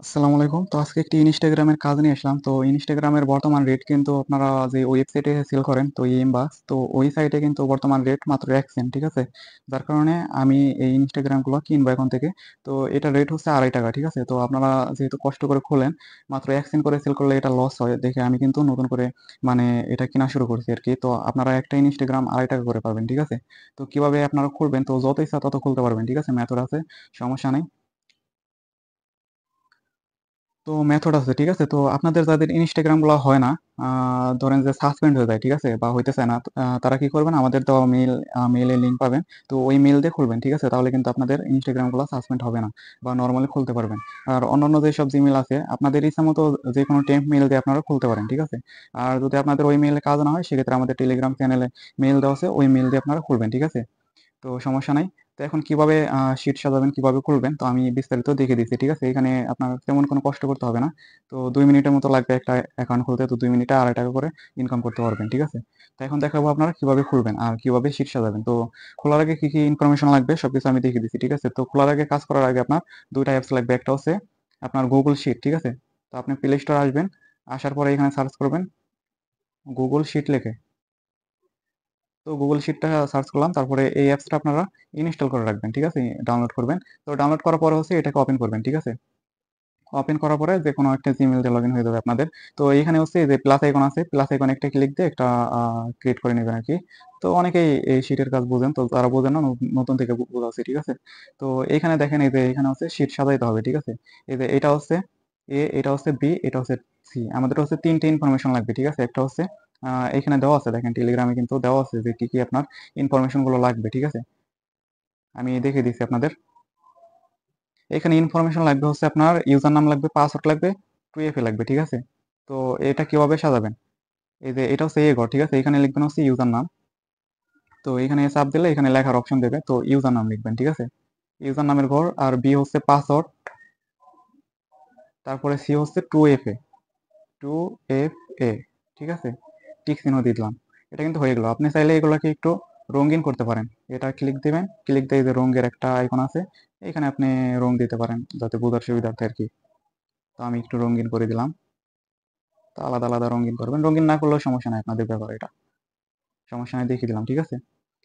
আসসালামু আলাইকুম। তো আজকে একটি ইনস্টাগ্রামের কাজ নিয়ে আসলাম। তো ইনস্টাগ্রামের বর্তমান রেট কিন্তু আপনারা যে ওয়েবসাইটে সেল করেন তো ইনবক্স তো ওই সাইটে কিন্তু বর্তমান রেট মাত্র ১ সেন্ট, ঠিক আছে? যার কারণে আমি এই ইনস্টাগ্রাম গুলো কিনবো এখন থেকে। তো এটার রেট হচ্ছে ৳২.৫, ঠিক আছে? তো আপনারা যেহেতু কষ্ট করে খোলেন, মাত্র ১ সেন্ট করে সেল করলে এটা লস হয় দেখে আমি কিন্তু নতুন করে মানে এটা কেনা শুরু করছি আরকি। তো আপনারা একটা ইনস্টাগ্রাম ৳২.৫ করে পাবেন, ঠিক আছে? তো কিভাবে আপনারা খুলবেন তো যত ইচ্ছা তত খুলতে পারবেন, ঠিক আছে? মেথড আছে, সমস্যা নাই। তো মেথড আছে, ঠিক আছে? তো আপনাদের যাদের Instagram গুলা হয় না, আ ধরেন যে সাসপেন্ড হয়ে যায়, ঠিক আছে? বা হইতে চায় না, তারা কি করবেন? আমাদের দেওয়া মেইলে লিঙ্ক পাবেন। তো ওই মেইল দিয়ে খুলবেন, ঠিক আছে? তাহলে কিন্তু আপনাদের Instagram গুলা সাসপেন্ড হবে না বা নরমালি খুলতে পারবেন। আর অন্যান্য যেসব Gmail আছে, আপনাদের ইচ্ছামত যেকোনো টেম্প মেইল দিয়ে আপনারা খুলতে পারেন, ঠিক আছে? আর যদি আপনাদের ওই মেইলে কাজ না হয়, সেক্ষেত্রে আমাদের টেলিগ্রাম চ্যানেলে মেইল দেওয়া আছে, ওই মেইল দিয়ে আপনারা খুলবেন, ঠিক আছে? তো সমস্যা নাই। তো এখন কিভাবে শিট সাজাবেন, কিভাবে খুলবেন তো আমি বিস্তারিত দেখিয়ে দিচ্ছি। ঠিক আছে? এখানে আপনার তেমন কোনো কষ্ট করতে হবে না। তো ২ মিনিটের মতো লাগবে একটা অ্যাকাউন্ট খুলতে। তো ২ মিনিটে ৳২.৫ করে ইনকাম করতে পারবেন। ঠিক আছে? তো এখন দেখাবো আপনারা কিভাবে খুলবেন আর কিভাবে শিট সাজাবেন। তো খোলার আগে কি ইনফরমেশন লাগবে সবকিছু আমি দেখিয়ে দিচ্ছি। ঠিক আছে? তো খোলার আগে কাজ করার আগে আপনার ২ টা অ্যাপস লাগবে। একটা হচ্ছে আপনার Google Sheet, ঠিক আছে? তো আপনি Play Store আসবেন। আসার পরে এখানে সার্চ করবেন Google Sheet লিখে। তো Google শিটটা সার্চ করলাম। তারপরে এই অ্যাপসটা আপনারা ইনস্টল করে রাখবেন। ঠিক আছে? ডাউনলোড করবেন। তো ডাউনলোড করার পরে হচ্ছে এটাকে ওপেন করবেন। ঠিক আছে? ওপেন করার পরে যেকোনো একটা Gmail দিয়ে লগইন হয়ে যাবে আপনাদের। তো এখানে হচ্ছে এই যে প্লাস আইকন আছে, প্লাস আইকনে একটা ক্লিক দিয়ে একটা আ ক্রিয়েট করে নিবেন আরকি। তো অনেকেই এই শিটের কাজ বোঝেন। তো যারা বোঝেন না নতুন থেকে বোঝাচ্ছি। ঠিক আছে? তো এখানে দেখেন এই যে এখানে হচ্ছে শিট সাজাইতে হবে। ঠিক আছে? এই যে এটা হচ্ছে A, এটা হচ্ছে B, এটা হচ্ছে C। আমাদের হচ্ছে ৩ টে ইনফরমেশন লাগবে। ঠিক আছে? একটা হচ্ছে আ এখানে দেওয়া আছে দেখেন টেলিগ্রামে কিন্তু দেওয়া আছে যে কি আপনার ইনফরমেশন গুলো লাগবে। ঠিক আছে? আমি দেখিয়ে দিচ্ছি আপনাদের। এখানে ইনফরমেশন লাগবে হচ্ছে আপনার ইউজার নাম লাগবে, পাসওয়ার্ড লাগবে, 2FA লাগবে। ঠিক আছে? তো এটা কিভাবে সাজাবেন? এই যে এটা হচ্ছে এ ঘর। ঠিক আছে? এখানে লিখবেন হচ্ছে ইউজার নাম। তো এখানে চাপ দিলে এখানে লেখার অপশন দেবে। তো ইউজার নাম লিখবেন। ঠিক আছে? ইউজার নামের ঘর আর বি হচ্ছে পাসওয়ার্ড, তারপরে সি হচ্ছে 2FA, 2FA, ঠিক আছে? টিক চিহ্ন দিয়ে দিলাম। এটা কিন্তু হয়ে গেল। আপনি চাইলে এগুলোকে একটু রঙিন করতে পারেন। এটা ক্লিক দিবেন। ক্লিক দিয়ে এই যে রঙের একটা আইকন আছে। এখানে আপনি রং দিতে পারেন যাতে বোঝার সুবিধার্থে আরকি। তো আমি একটু রঙিন করে দিলাম। তো আলাদা, আলাদা রঙিন করবেন। রঙিন না করলেও সমস্যা নাই আপনাদের ব্যাপার এটা। সমস্যা নাই দেখিয়ে দিলাম। ঠিক আছে?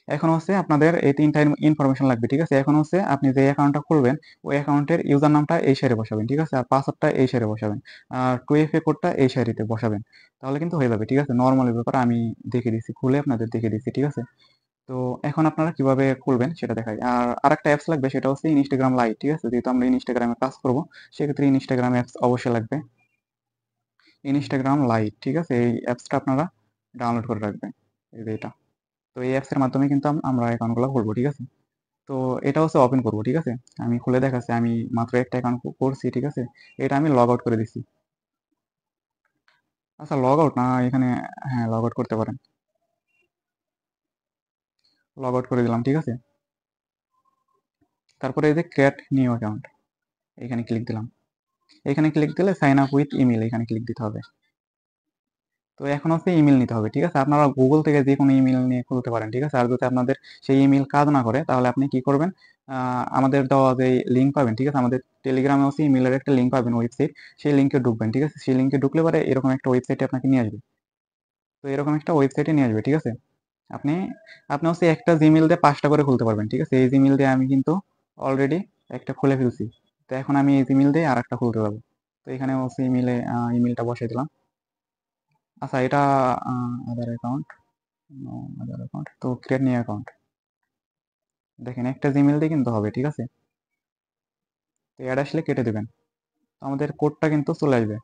এখন হচ্ছে আপনাদের এই ৩ টা ইনফরমেশন লাগবে। ঠিক আছে? এখন হচ্ছে আপনি যে অ্যাকাউন্টটা খুলবেন, ওই অ্যাকাউন্টের ইউজার নামটা এই সাইডে বসাবেন। ঠিক আছে? আর পাসওয়ার্ডটা এই সাইডে বসাবেন। আর 2FA কোডটা এই সাইডেতে বসাবেন। তাহলে কিন্তু হয়ে যাবে। ঠিক আছে? নরমালি ব্যাপার আমি দেখিয়ে দিচ্ছি। খুলে আপনাদের দেখিয়ে দিচ্ছি। ঠিক আছে? তো এখন আপনারা কিভাবে খুলবেন সেটা দেখাই। আর আরেকটা অ্যাপস লাগবে সেটা হচ্ছে Instagram Lite, ঠিক আছে? যেহেতু আমরা Instagram এ কাজ করব, সেক্ষেত্রে Instagram অ্যাপস অবশ্যই লাগবে। Instagram Lite, ঠিক আছে? এই অ্যাপসটা আপনারা ডাউনলোড করে রাখবেন। এই যে এটা। তো এই অ্যাপসের মাধ্যমে কিন্তু আমরা অ্যাকাউন্ট গুলা খুলবো। ঠিক আছে? তো এটা হচ্ছে ওপেন করব। ঠিক আছে? আমি খুলে দেখাচ্ছি। আমি মাত্র একটা অ্যাকাউন্ট করছি। ঠিক আছে? এটা আমি লগ আউট করে দিচ্ছি। আচ্ছা, লগ আউট না এখানে, হ্যাঁ, লগ আউট করতে পারেন। লগ আউট করে দিলাম। ঠিক আছে? তারপরে এই যে ক্রিয়েট নিউ অ্যাকাউন্ট, এখানে ক্লিক দিলাম। এখানে ক্লিক দিলে সাইন আপ উইথ ইমেইল এখানে ক্লিক দিতে হবে। তো এখন হচ্ছে ইমেইল নিতে হবে। ঠিক আছে? আপনারা গুগল থেকে যেকোনো ইমেইল নিয়ে খুলতে পারেন। ঠিক আছে? আর যদি আপনাদের সেই ইমেইল কাজ না করে তাহলে আপনি কি করবেন? আ আমাদের দেওয়া যে লিঙ্ক পাবেন, ঠিক আছে? আমাদের টেলিগ্রামে হচ্ছে ইমেইলের একটা লিঙ্ক পাবেন, ওয়েবসাইট। সেই লিঙ্কে ঢুকবেন। ঠিক আছে? সেই লিঙ্কে ঢুকলে পরে এরকম একটা ওয়েবসাইটে আপনাকে নিয়ে আসবে। তো এরকম একটা ওয়েবসাইটে নিয়ে আসবে। ঠিক আছে? আপনি আপনি হচ্ছে একটা Gmail দিয়ে ৫ টা করে খুলতে পারবেন। ঠিক আছে? এই Gmail দিয়ে আমি কিন্তু অলরেডি একটা খুলে ফেলছি। তো এখন আমি এই Gmail দিয়ে আরেকটা খুলতে যাবো। তো এখানে হচ্ছে ইমেইলটা বসাই দিলাম। আচ্ছা, এটা uh other account, no other account. তো ক্রিয়েট নিউ অ্যাকাউন্ট। দেখেন একটা Gmail দিয়ে কিন্তু হবে। ঠিক আছে? তো এড আসলে কেটে দিবেন। তো আমাদের কোডটা কিন্তু চলে আসবে।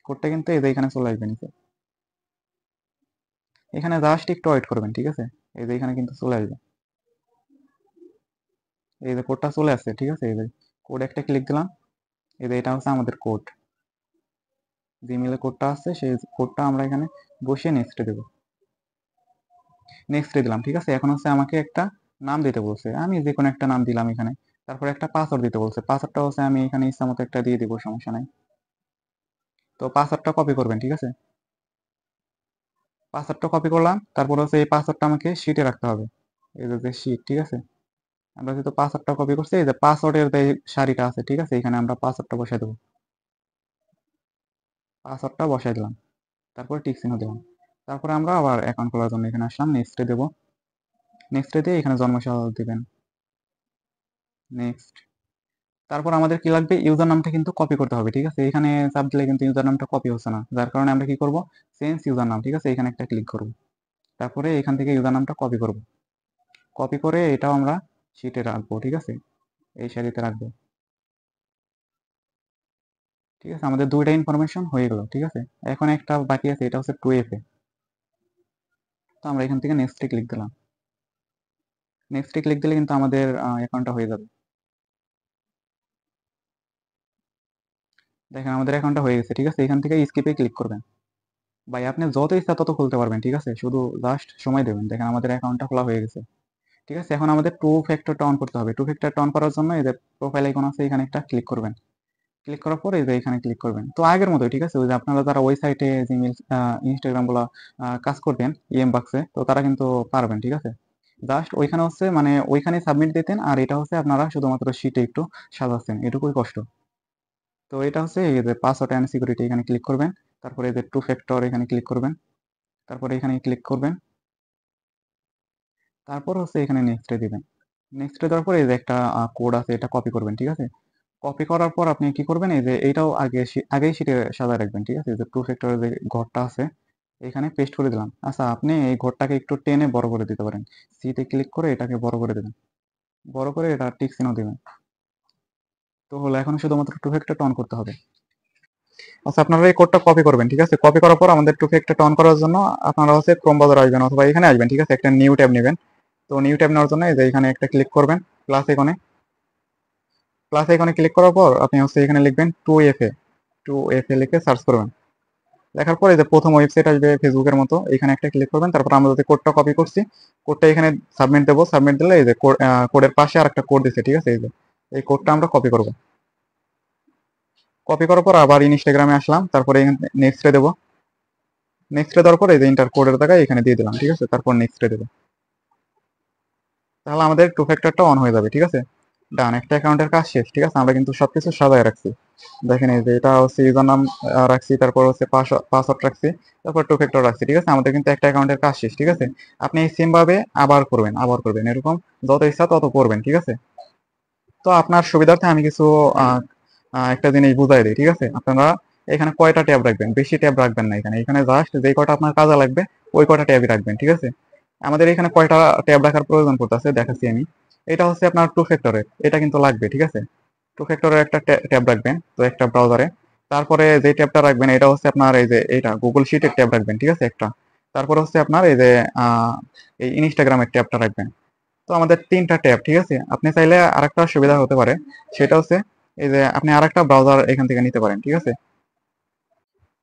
কোডটা কিন্তু এই যে এখানে চলে আসবে নিচে। এখানে জাস্ট একটু ওয়েট করবেন। ঠিক আছে? এই যে এখানে কিন্তু চলে আসবে। এই যে কোডটা চলে আসছে। ঠিক আছে? এই যে কোড একটা ক্লিক দিলাম। এই যে এটা হচ্ছে আমাদের কোড। Gmail এ কোডটা আসছে সেই কোডটা আমরা এখানে বসিয়ে নেক্সট এ দেবো। নেক্সট এ দিলাম। ঠিক আছে? এখন হচ্ছে আমাকে একটা নাম দিতে বলছে। আমি যেকোনো একটা নাম দিলাম এখানে। তারপরে একটা পাসওয়ার্ড দিতে বলছে। পাসওয়ার্ডটা হচ্ছে আমি এখানে ইচ্ছামত একটা দিয়ে দিব, সমস্যা নাই। তো পাসওয়ার্ডটা কপি করবেন। ঠিক আছে? পাসওয়ার্ডটা কপি করলাম। তারপর হচ্ছে এই পাসওয়ার্ডটা আমাকে শিটে রাখতে হবে। এই যে শিট, ঠিক আছে? আমরা যেহেতু পাসওয়ার্ডটা কপি করছি, এই যে পাসওয়ার্ডের যে সারিটা আছে, ঠিক আছে, এখানে আমরা পাসওয়ার্ডটা বসাই দেবো। পাসওয়ার্ডটা বসাই দিলাম, তারপর টিক চিহ্ন দিলাম। তারপরে আমরা আবার অ্যাকাউন্ট খোলার জন্য এখানে আসলাম, নেক্সটে দেবো। নেক্সটে দিয়ে এখানে জন্মসাল দিবেন, নেক্সট। তারপর আমাদের কি লাগবে, ইউজার নামটা কিন্তু কপি করতে হবে, ঠিক আছে। এখানে চাপ দিলে কিন্তু ইউজার নামটা কপি হচ্ছে না, যার কারণে আমরা কি করব, চেঞ্জ ইউজার নাম, ঠিক আছে, এখানে একটা ক্লিক করব। তারপরে এখান থেকে ইউজার নামটা কপি করব, কপি করে এটাও আমরা শিটে রাখবো, ঠিক আছে, এই সারিতে রাখবো। ঠিক আছে, আমাদের দুইটা ইনফরমেশন হয়ে গেল, ঠিক আছে। এখন একটা বাকি আছে, এটা হচ্ছে 2FA। তো আমরা এখান থেকে নেক্সটে ক্লিক দিলাম। নেক্সটে ক্লিক দিলে কিন্তু আমাদের অ্যাকাউন্টটা হয়ে যাবে। দেখেন আমাদের অ্যাকাউন্টটা হয়ে গেছে, ঠিক আছে। এখান থেকে স্কিপে ক্লিক করবেন। ভাই আপনি যত ইচ্ছা তত খুলতে পারবেন, ঠিক আছে, শুধু জাস্ট সময় দেবেন। দেখেন আমাদের অ্যাকাউন্টটা খোলা হয়ে গেছে, ঠিক আছে। এখন আমাদের টু ফ্যাক্টরটা অন করতে হবে। টু ফ্যাক্টরটা অন করার জন্য এই যে প্রোফাইল আইকন আছে, এখানে একটা ক্লিক করবেন। ক্লিক করার পরে এই যে এখানে ক্লিক করবেন। তো আগের মতোই, ঠিক আছে, ওই যে আপনারা যারা ওই সাইটে জিমেল, ইনস্টাগ্রাম গুলা কাজ করতেন ইএম বাক্সে, তো তারা কিন্তু পারবেন, ঠিক আছে। জাস্ট ওইখানে হচ্ছে মানে ওইখানে সাবমিট দিতেন, আর এটা হচ্ছে আপনারা শুধুমাত্র শিটে একটু সাজাচ্ছেন, এটুকুই কষ্ট। তো এটা হচ্ছে এই যে পাসওয়ার্ড অ্যান্ড সিকিউরিটি, এখানে ক্লিক করবেন। তারপরে এই যে টু ফ্যাক্টর, এখানে ক্লিক করবেন। তারপরে এখানে ক্লিক করবেন। তারপর হচ্ছে এখানে নেক্সটে দিবেন। নেক্সটে দেওয়ার পরে এই যে একটা কোড আছে, এটা কপি করবেন, ঠিক আছে। কপি করার পর আপনি কি করবেন, এই যে এইটাও আগেই শিটে সাজায় রাখবেন, ঠিক আছে। যে টু ফ্যাক্টরের যে ঘরটা আছে, এখানে পেস্ট করে দিলাম। আচ্ছা, আপনি এই ঘরটাকে একটু টেনে বড় করে দিতে পারেন। সিতে ক্লিক করে এটাকে বড় করে দেবেন, বড় করে এটা টিক চিহ্ন দিবেন। তো হলো, এখন শুধুমাত্র টু ফ্যাক্টরটা অন করতে হবে। আচ্ছা, আপনারা এই কোডটা কপি করবেন, ঠিক আছে। কপি করার পর আমাদের টু ফ্যাক্টরটা অন করার জন্য আপনারা হচ্ছে ক্রোম ব্রাউজার আসবেন অথবা এখানে আসবেন, ঠিক আছে। একটা নিউ ট্যাব নেবেন। তো নিউ ট্যাব নেওয়ার জন্য এই যে এখানে একটা ক্লিক করবেন, প্লাস আইকনে। প্লাস আইকনে ক্লিক করার পর আপনি হচ্ছে এখানে লিখবেন 2FA। 2FA লিখে সার্চ করবেন। লেখার পরে যে প্রথম ওয়েবসাইট আসবে ফেসবুকের মতো, এখানে একটা ক্লিক করবেন। তারপর আমরা যে কোডটা কপি করছি, কোডটা এখানে সাবমিট দেবো। সাবমিট দিলে এই যে কোডের পাশে আর একটা কোড দিচ্ছে, ঠিক আছে, এই যে এই কোডটা আমরা কপি করব। কপি করার পর আবার ইনস্টাগ্রামে আসলাম, তারপরে নেক্সটে দেবো। নেক্সটে দেওয়ার পরে এই যে ইন্টার কোডের জায়গায় এখানে দিয়ে দিলাম, ঠিক আছে। তারপর নেক্সটে দেবো। তাহলে আমাদের টু ফ্যাক্টরটা অন হয়ে যাবে, ঠিক আছে। ডান, একটা অ্যাকাউন্টের কাজ শেষ, ঠিক আছে। আমরা কিন্তু সবকিছু সাজায় রাখছি। দেখেন এই যে এটা হচ্ছে ইউজার নাম রাখছি, তারপর হচ্ছে পাসওয়ার্ড রাখছি, তারপর টু ফ্যাক্টর রাখছি, ঠিক আছে। আমাদের কিন্তু একটা অ্যাকাউন্টের কাজ শেষ, ঠিক আছে। আপনি এই সেম ভাবে আবার করবেন এরকম যত ইচ্ছা তত করবেন, ঠিক আছে। তো আপনার সুবিধার্থে আমি কিছু আহ, একটা জিনিস বুঝাই দিই, ঠিক আছে। আপনারা এখানে কয়টা ট্যাব রাখবেন, বেশি ট্যাব রাখবেন না। এখানে এখানে জাস্ট যে কয়টা আপনার কাজে লাগবে ওই কয়টা ট্যাবই রাখবেন, ঠিক আছে। আমাদের এখানে কয়টা ট্যাব রাখার প্রয়োজন পড়তেছে দেখাচ্ছি আমি। এটা হচ্ছে আপনার টু ফ্যাক্টরের, এটা কিন্তু লাগবে, ঠিক আছে। টু ফ্যাক্টরের একটা ট্যাব রাখবেন, তো একটা ব্রাউজারে। তারপরে যে ট্যাবটা রাখবেন এটা হচ্ছে আপনার এই যে এটা গুগল শিটের ট্যাব রাখবেন, ঠিক আছে, একটা। তারপরে হচ্ছে আপনার এই যে এই ইনস্টাগ্রামের ট্যাবটা রাখবেন। তো আমাদের তিনটা ট্যাব, ঠিক আছে। আপনি চাইলে আরেকটা সুবিধা হতে পারে, সেটা হচ্ছে এই যে আপনি আরেকটা ব্রাউজার এখান থেকে নিতে পারেন, ঠিক আছে।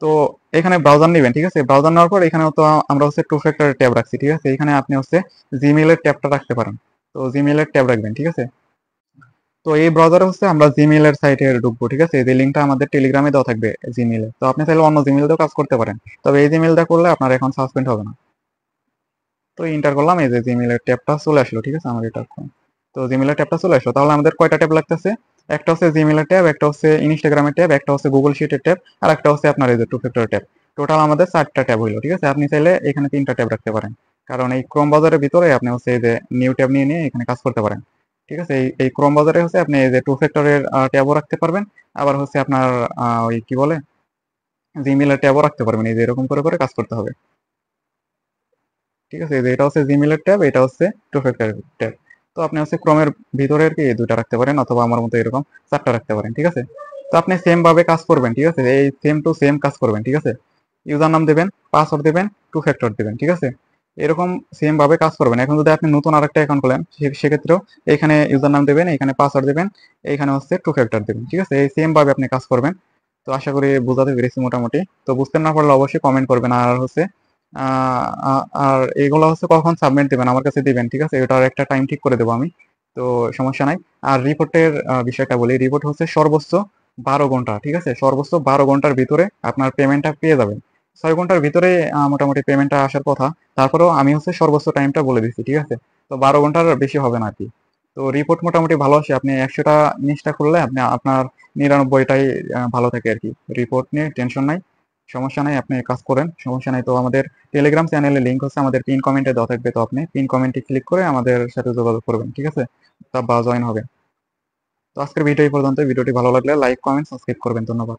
তো এখানে ব্রাউজার নেবেন, ঠিক আছে। ব্রাউজার নেওয়ার পর এখানে তো আমরা হচ্ছে টু ফ্যাক্টরের ট্যাব রাখছি, ঠিক আছে। এখানে আপনি হচ্ছে জিমেইলের ট্যাবটা রাখতে পারেন। তো জিমেইলের ট্যাব রাখবেন, ঠিক আছে। তো এই ব্রাউজারে হচ্ছে আমরা জিমেইলের সাইটে ঢুকবো, ঠিক আছে। এই লিঙ্কটা আমাদের টেলিগ্রামে দেওয়া থাকবে জিমেইলে। তো আপনি চাইলে অন্য জিমেইল দিয়েও কাজ করতে পারেন, তবে এই জিমেইলটা করলে আপনার এখন সাসপেন্ড হবে না। তো এন্টার করলাম, এই যে জিমেইলের ট্যাবটা চলে আসলো, ঠিক আছে। আমার এটা তো জিমেইলের ট্যাবটা চলে আসলো। তাহলে আমাদের কয়টা ট্যাব লাগতেছে, একটা হচ্ছে জিমেইলের ট্যাব, একটা হচ্ছে ইনস্টাগ্রামের ট্যাব, একটা হচ্ছে গুগল শিটের ট্যাব, আর একটা হচ্ছে আপনার এই যে টু ফ্যাক্টর ট্যাব। টোটাল আমাদের 4টা ট্যাব হইলো, ঠিক আছে। আপনি চাইলে এখানে 3টা ট্যাব রাখতে পারেন, কারণ এই ক্রোম বাজারের ভিতরে আপনি হচ্ছে এই যে নিউ ট্যাব নিয়ে নিয়ে এখানে কাজ করতে পারেন, ঠিক আছে। এই ক্রোম বাজারে হচ্ছে আপনি এই যে টু ফ্যাক্টরের ট্যাবও রাখতে পারবেন, আবার হচ্ছে আপনার ওই কি বলে জিমেইলের ট্যাবও রাখতে পারবেন। এই যে এরকম করে করে কাজ করতে হবে, ঠিক আছে। এই যে এটা হচ্ছে জিমেইলের ট্যাব, এটা হচ্ছে টু ফ্যাক্টর ট্যাব। তো আপনি হচ্ছে ক্রোমের ভিতরের কি দুইটা রাখতে পারেন, অথবা আমার মতো এরকম 4টা রাখতে পারেন, ঠিক আছে। তো আপনি সেম ভাবে কাজ করবেন, ঠিক আছে। এই সেম টু সেম কাজ করবেন, ঠিক আছে। ইউজার নাম দেবেন, পাসওয়ার্ড দেবেন, টু ফ্যাক্টর দেবেন, ঠিক আছে। এরকম সেম ভাবে কাজ করবেন। এখন যদি আপনি নতুন আরেকটা অ্যাকাউন্ট খোলেন, সেক্ষেত্রেও এখানে ইউজার নাম দেবেন, এখানে পাসওয়ার্ড দেবেন, এইখানে হচ্ছে টু ফ্যাক্টর দেবেন, ঠিক আছে। এই সেম ভাবে আপনি কাজ করবেন। তো আশা করি বোঝাতে পেরেছি মোটামুটি। তো বুঝতে না পারলে অবশ্যই কমেন্ট করবেন। আর হচ্ছে আর এগুলো হচ্ছে কখন সাবমিট দিবেন আমার কাছে দিবেন, ঠিক আছে। এটার একটা টাইম ঠিক করে দেবো আমি, তো সমস্যা নাই। আর রিপোর্টের বিষয়টা বলি, রিপোর্ট হচ্ছে সর্বোচ্চ 12 ঘন্টা, ঠিক আছে। সর্বোচ্চ 12 ঘন্টার ভিতরে আপনার পেমেন্টটা পেয়ে যাবেন। 6 ঘন্টার ভিতরে মোটামুটি পেমেন্টটা আসার কথা। তারপরেও আমি হচ্ছে সর্বোচ্চ টাইমটা বলে দিচ্ছি, ঠিক আছে। তো 12 ঘন্টার বেশি হবে না আর কি। তো তো রিপোর্ট মোটামুটি ভালো আসে। আপনি 100টা ইনস্টা করলে আপনি আপনার 99টাই ভালো থাকে আরকি। রিপোর্ট নিয়ে টেনশন নাই। সমস্যা নাই, আপনি কাজ করেন। সমস্যা নাই। তো আমাদের টেলিগ্রাম চ্যানেলের লিংক হচ্ছে আমাদের পিন কমেন্টে দেওয়া থাকবে। তো আপনি পিন কমেন্টে ক্লিক করে আমাদের সাথে যোগাযোগ করবেন। ঠিক আছে? তা বা জয়েন হবেন। তো আজকের ভিডিও এই পর্যন্ত। ভিডিওটি ভালো লাগলে লাইক, কমেন্ট, সাবস্ক্রাইব করবেন। ধন্যবাদ।